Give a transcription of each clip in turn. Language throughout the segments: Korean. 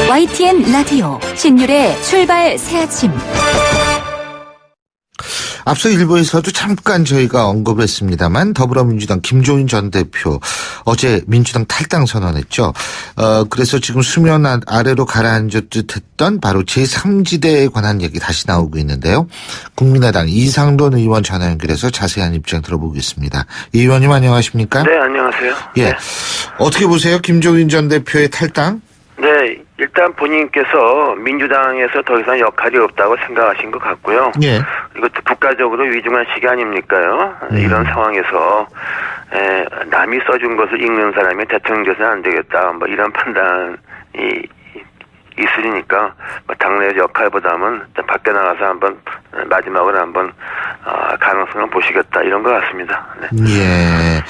YTN 라디오 신율의 출발 새 아침. 앞서 일부에서도 잠깐 저희가 언급을 했습니다만 더불어민주당 김종인 전 대표 어제 민주당 탈당 선언했죠. 그래서 지금 수면 아래로 가라앉을 듯했던 바로 제3지대에 관한 얘기 다시 나오고 있는데요. 국민의당 이상돈 의원 전화 연결해서 자세한 입장 들어보겠습니다. 이 의원님 안녕하십니까? 네, 안녕하세요. 예, 네. 어떻게 보세요? 김종인 전 대표의 탈당? 네, 일단 본인께서 민주당에서 더 이상 역할이 없다고 생각하신 것 같고요. 예. 이것도 국가적으로 위중한 시기 아닙니까요? 이런 상황에서 남이 써준 것을 읽는 사람이 대통령 돼서는 안 되겠다. 뭐 이런 판단이 있으니까 당내 역할보다는 밖에 나가서 한번 마지막으로 한번 가능성을 보시겠다 이런 것 같습니다. 네. 예.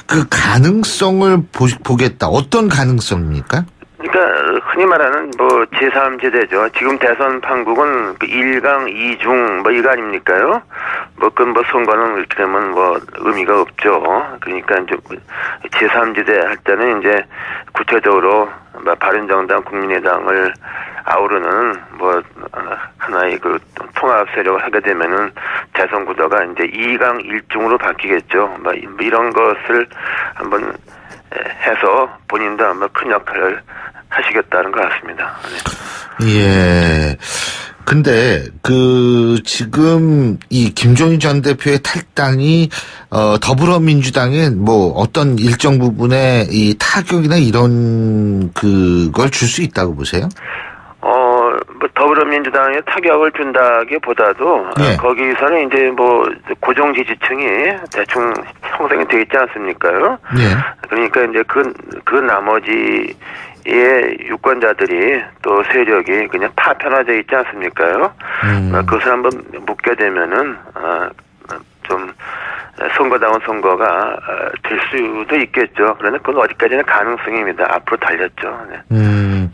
그 가능성을 보겠다. 어떤 가능성입니까? 그러니까 흔히 말하는 뭐 제3지대죠. 지금 대선 판국은 그 1강 2중 뭐 이거 아닙니까요? 뭐 그건 뭐 선거는 이렇게 되면 뭐 의미가 없죠. 그러니까 이제 제3지대 할 때는 이제 구체적으로 뭐 바른정당, 국민의당을 아우르는 뭐 하나의 그 통합 세력을 하게 되면은 대선 구도가 이제 2강 1중으로 바뀌겠죠. 뭐 이런 것을 한번 해서 본인도 아마 큰 역할을 하시겠다는 것 같습니다. 네. 예. 근데 지금 이 김종인 전 대표의 탈당이 더불어민주당에 뭐 어떤 일정 부분에 이 타격이나 이런 그걸 줄 수 있다고 보세요? 뭐 더불어민주당에 타격을 준다기보다도 예. 거기서는 이제 뭐 고정 지지층이 대충 형성이 되어 있지 않습니까요? 예. 그러니까 이제 그 나머지의 유권자들이 또 세력이 그냥 파편화되어 있지 않습니까요? 그것을 한번 묻게 되면은 좀 선거다운 선거가 될 수도 있겠죠. 그러나 그건 어디까지나 가능성입니다. 앞으로 달렸죠. 네.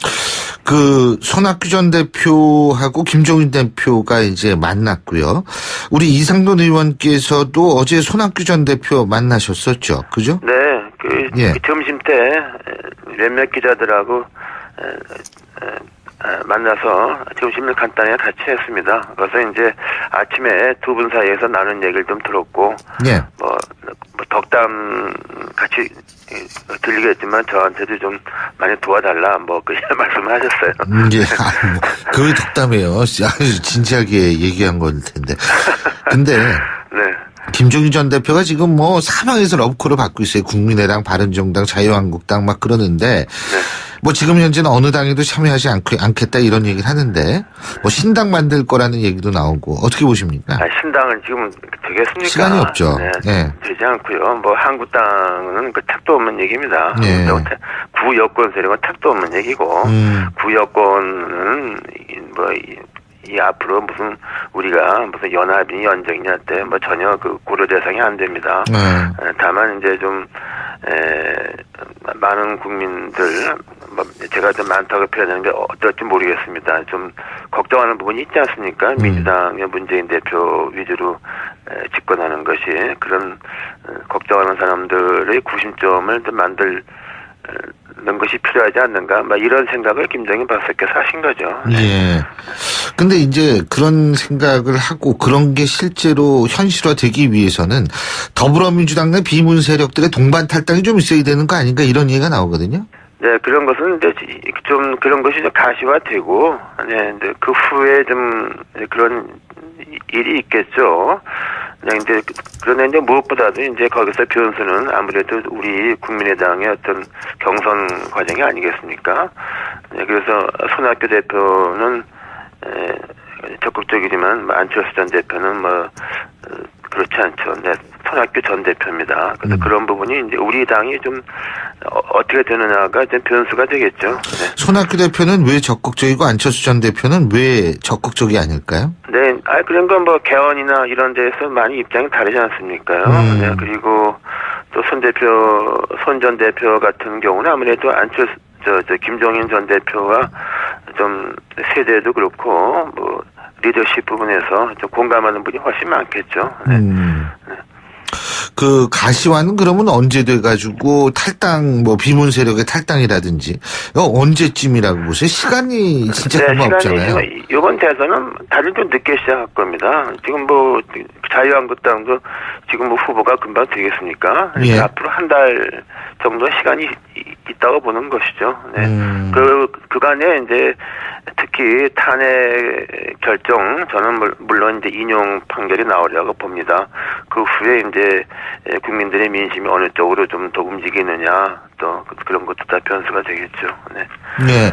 그 손학규 전 대표하고 김종인 대표가 이제 만났고요. 우리 이상돈 의원께서도 어제 손학규 전 대표 만나셨었죠, 그죠? 네, 그 점심 때 몇몇 기자들하고 만나서 점심을 간단히 같이 했습니다. 그래서 이제 아침에 두 분 사이에서 나눈 얘기를 좀 들었고, 예. 뭐 덕담 같이 들리겠지만 저한테도 좀 많이 도와달라 뭐 그런 말씀을 하셨어요. 예. 그 덕담이에요. 아주 진지하게 얘기한 걸 텐데. 근데 네. 김종인 전 대표가 지금 뭐 사방에서 러브콜을 받고 있어요. 국민의당, 바른정당, 자유한국당 막 그러는데 뭐 지금 현재는 어느 당에도 참여하지 않겠다 이런 얘기를 하는데 뭐 신당 만들 거라는 얘기도 나오고 어떻게 보십니까? 신당은 지금 되겠습니까? 시간이 없죠. 네, 네. 되지 않고요. 뭐 한국당은 그 택도 없는 얘기입니다. 네. 구여권 세력은 택도 없는 얘기고 구여권은 뭐 이 앞으로 무슨 우리가 무슨 연합이니 연정이냐 할 때 뭐 전혀 그 고려 대상이 안 됩니다. 다만 이제 좀 많은 국민들 뭐 제가 좀 많다고 표현하는 게 어떨지 모르겠습니다. 좀 걱정하는 부분이 있지 않습니까? 민주당의 문재인 대표 위주로 집권하는 것이 그런 걱정하는 사람들의 구심점을 좀 만들 는 것이 필요하지 않는가, 막 이런 생각을 김정인 박사께서 하신 거죠. 예. 근데 이제 그런 생각을 하고 그런 게 실제로 현실화되기 위해서는 더불어민주당 내 비문 세력들의 동반 탈당이 좀 있어야 되는 거 아닌가 이런 얘기가 나오거든요. 네, 그런 것은 이제 좀 그런 것이 좀 가시화되고, 네, 이제 그 후에 좀 그런 일이 있겠죠. 네, 이제 그런데 이제 무엇보다도 이제 거기서 변수는 아무래도 우리 국민의당의 어떤 경선 과정이 아니겠습니까? 네, 그래서 손학규 대표는 적극적이지만 안철수 전 대표는 뭐 그렇지 않죠. 네, 손학규 전 대표입니다. 그래서 그런 부분이 이제 우리 당이 좀 어떻게 되느냐가 좀 변수가 되겠죠. 네. 손학규 대표는 왜 적극적이고 안철수 전 대표는 왜 적극적이 아닐까요? 네, 그런 건 뭐 개헌이나 이런 데에서 많이 입장이 다르지 않습니까요? 네, 그리고 또 손 전 대표 같은 경우는 아무래도 안철수 김종인 전 대표와 좀 세대도 그렇고 뭐 리더십 부분에서 좀 공감하는 분이 훨씬 많겠죠. 네. 그 가시화는 그러면 언제 돼가지고 탈당 뭐 비문 세력의 탈당이라든지 언제쯤이라고 보세요? 시간이 진짜 얼마 없잖아요. 이번 대선은 다들 좀 늦게 시작할 겁니다. 지금 뭐 자유한국당도 지금 뭐 후보가 금방 되겠습니까? 예. 앞으로 한 달 정도 시간이 있다고 보는 것이죠. 네. 그간에 이제 특히 탄핵 결정 저는 물론 이제 인용 판결이 나오려고 봅니다. 그 후에 이제 국민들의 민심이 어느 쪽으로 좀 더 움직이느냐 또 그런 것도 다 변수가 되겠죠. 네. 네.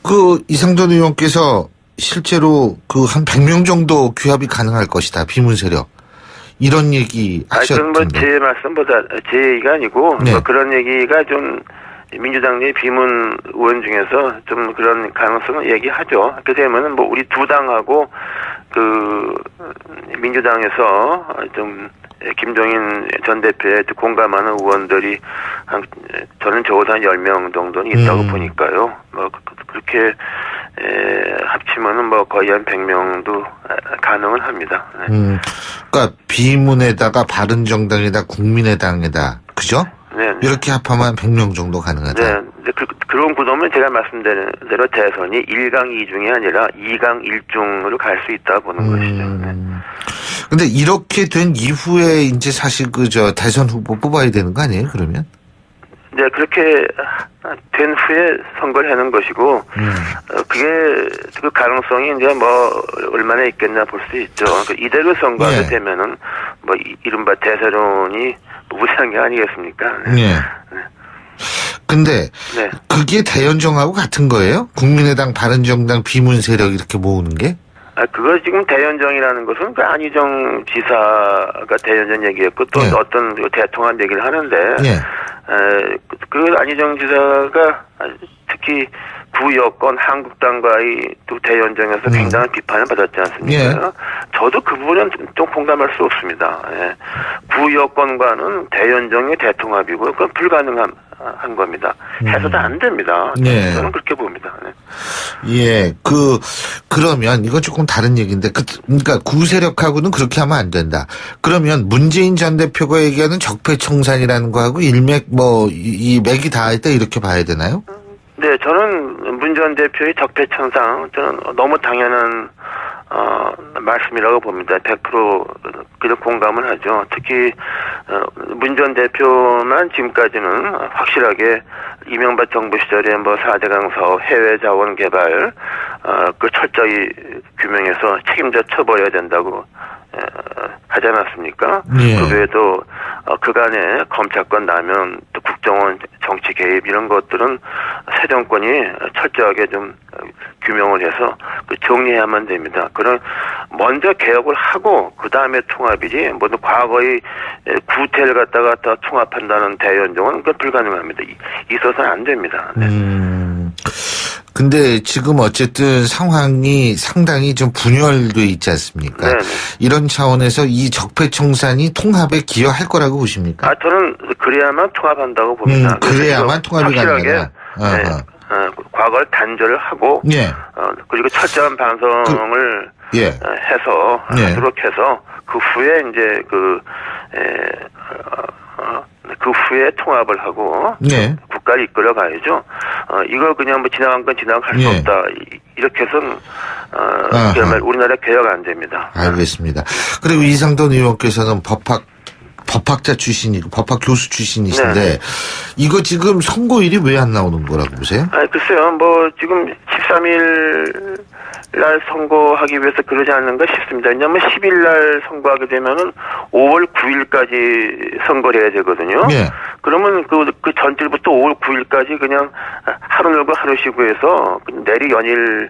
그 이상돈 의원께서 실제로 그 한 100명 정도 규합이 가능할 것이다. 비문 세력. 이런 얘기 하셨던데. 뭐 제 말씀보다 제 얘기가 아니고 네. 뭐 그런 얘기가 좀 민주당 내 비문 의원 중에서 좀 그런 가능성을 얘기하죠. 그렇게 되면은 뭐 우리 두 당하고 그 민주당에서 좀 김종인 전 대표에 공감하는 의원들이 저는 적어도 한 10명 정도는 있다고 보니까요. 뭐 그렇게 합치면은 뭐 거의 한 100명도 가능은 합니다. 네. 그러니까 비문에다가 바른정당에다 국민의당에다 그죠? 네. 이렇게 합하면 100명 정도 가능하다. 네. 그런 구도면 제가 말씀드린 대로 대선이 1강 2중이 아니라 2강 1중으로 갈 수 있다 보는 것이죠. 네. 근데 이렇게 된 이후에 이제 사실 대선 후보 뽑아야 되는 거 아니에요, 그러면? 네, 그렇게 된 후에 선거를 하는 것이고, 그게 그 가능성이 이제 뭐 얼마나 있겠나 볼 수 있죠. 이대로 선거가 예. 되면은 뭐 이른바 대세론이 무시한 게 아니겠습니까? 네. 예. 근데 네. 그게 대연정하고 같은 거예요? 국민의당, 바른정당, 비문 세력 이렇게 모으는 게? 그거 지금 대연정이라는 것은 그 안희정 지사가 대연정 얘기했고 또 예. 어떤 대통합 얘기를 하는데, 예. 그 안희정 지사가 특히 구여권 한국당과의 또 대연정에서 굉장한 비판을 받았지 않습니까? 예. 저도 그 부분은 좀 공감할 수 없습니다. 예. 구여권과는 대연정의 대통합이고 그건 불가능한 겁니다. 해서도 안 됩니다. 예. 저는 그렇게 봅니다. 네. 예, 그러면 이건 조금 다른 얘기인데, 그러니까 구세력하고는 그렇게 하면 안 된다. 그러면 문재인 전 대표가 얘기하는 적폐청산이라는 거하고 일맥 이 맥이 닿아있다 이렇게 봐야 되나요? 네, 저는 문 전 대표의 적폐청산 저는 너무 당연한 말씀이라고 봅니다. 100% 그런 공감을 하죠. 특히 문 전 대표만 지금까지는 확실하게 이명박 정부 시절에 뭐 4대강 사업, 해외 자원 개발 그 철저히 규명해서 책임져 쳐버려야 된다고 하지 않았습니까? 예. 그 외에도 그간에 검찰권 남용, 또 국정원 정치 개입 이런 것들은 새 정권이 철저하게 좀 규명을 해서 정리해야만 됩니다. 그런 먼저 개혁을 하고 그 다음에 통합이지 모두 과거의 구태를 갖다가 다 통합한다는 대연정은 그건 불가능합니다. 있어서는 안 됩니다. 네. 근데 지금 어쨌든 상황이 상당히 좀 분열돼 있지 않습니까? 네네. 이런 차원에서 이 적폐청산이 통합에 기여할 거라고 보십니까? 저는 그래야만 통합한다고 봅니다. 그래야만 통합이 가능하다. 과거를 단절을 하고, 예. 그리고 철저한 반성을 예. 해서 하도록 해서 그 후에 이제 그 후에 통합을 하고 네. 국가를 이끌어 가야죠. 이걸 그냥 뭐 지나간 건 지나갈 수 없다. 이렇게 해서는 그야말로 우리나라 개혁 안 됩니다. 알겠습니다. 그리고 이상돈 의원께서는 법학자 출신이고 법학 교수 출신이신데 네. 이거 지금 선고일이 왜 안 나오는 거라고 보세요? 글쎄요. 뭐 지금 13일 날 선고하기 위해서 그러지 않는가 싶습니다. 왜냐하면 10일 날 선고하게 되면은 5월 9일까지 선고를 해야 되거든요. 예. 그러면 그 전일부터 5월 9일까지 그냥 하루 놀고 하루 쉬고 해서 내리 연일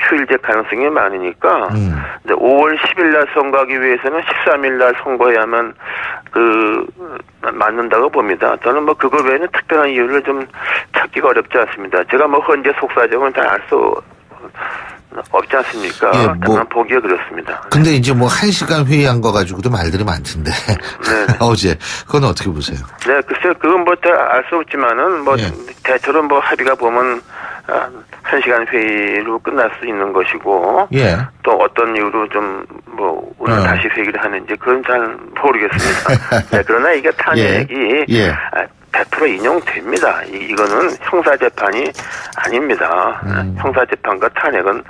휴일제 가능성이 많으니까. 근데 5월 10일 날 선고하기 위해서는 13일 날 선고해야만 맞는다고 봅니다. 저는 뭐 그거 외에는 특별한 이유를 좀 찾기가 어렵지 않습니다. 제가 뭐 현재 속사정은 잘 알 수 없지 않습니까? 예, 다만 보기에 그렇습니다. 근데 이제 뭐 1시간 회의한 거 가지고도 말들이 많던데. 네. 어제. 그건 어떻게 보세요? 네, 글쎄요. 그건 뭐 알 수 없지만은 뭐 대체로 뭐 합의가 보면 1시간 회의로 끝날 수 있는 것이고 예. 또 어떤 이유로 좀 뭐 오늘 다시 회기를 하는지 그건 잘 모르겠습니다. 네, 그러나 이게 탄핵이 예. 100% 인용됩니다. 이거는 형사재판이 아닙니다. 형사재판과 탄핵은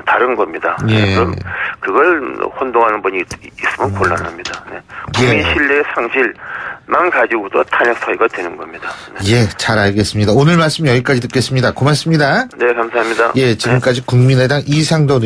다른 겁니다. 예. 그럼 그걸 혼동하는 분이 있으면 곤란합니다. 네. 국민 신뢰 상실만 가지고도 탄핵 소위가 되는 겁니다. 네. 예, 잘 알겠습니다. 오늘 말씀 여기까지 듣겠습니다. 고맙습니다. 네, 감사합니다. 예, 지금까지 국민의당 이상돈